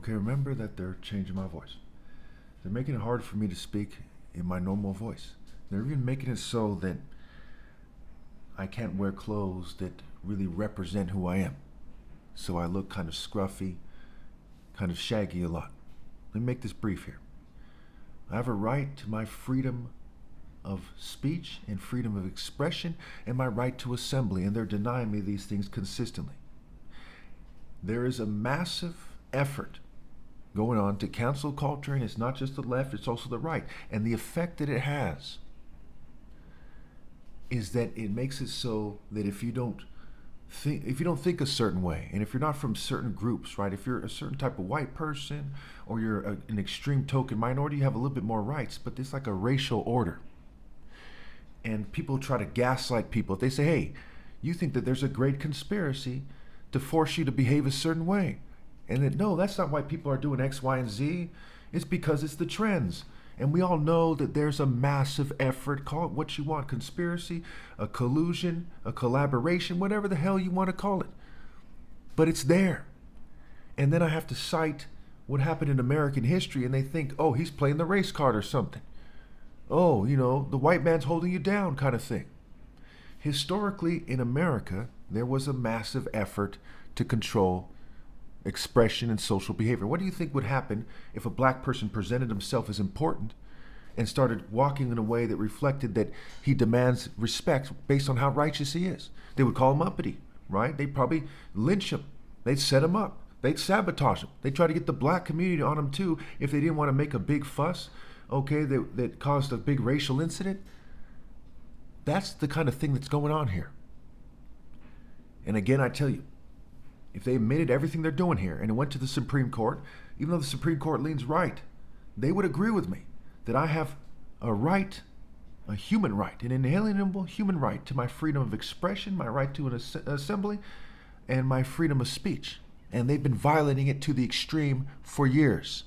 Okay, remember that they're changing my voice. They're making it hard for me to speak in my normal voice. They're even making it so that I can't wear clothes that really represent who I am. So I look kind of scruffy, kind of shaggy a lot. Let me make this brief here. I have a right to my freedom of speech and freedom of expression and my right to assembly, and they're denying me these things consistently. There is a massive effort going on to cancel culture, and it's not just the left, it's also the right. And the effect that it has is that it makes it so that if you don't think a certain way, and if you're not from certain groups, right? If you're a certain type of white person or you're an extreme token minority, you have a little bit more rights, but it's like a racial order. And people try to gaslight people. If they say, hey, you think that there's a great conspiracy to force you to behave a certain way. And that, no, that's not why people are doing X, Y, and Z. It's because it's the trends. And we all know that there's a massive effort, call it what you want, conspiracy, a collusion, a collaboration, whatever the hell you want to call it. But it's there. And then I have to cite what happened in American history, and they think, oh, he's playing the race card or something. Oh, the white man's holding you down kind of thing. Historically, in America, there was a massive effort to control expression and social behavior. What do you think would happen if a black person presented himself as important and started walking in a way that reflected that he demands respect based on how righteous he is? They would call him uppity, right? They'd probably lynch him. They'd set him up. They'd sabotage him. They'd try to get the black community on him too if they didn't want to make a big fuss, okay, that caused a big racial incident. That's the kind of thing that's going on here. And again, I tell you, if they admitted everything they're doing here and it went to the Supreme Court, even though the Supreme Court leans right, they would agree with me that I have a right, a human right, an inalienable human right to my freedom of expression, my right to an assembly, and my freedom of speech. And they've been violating it to the extreme for years.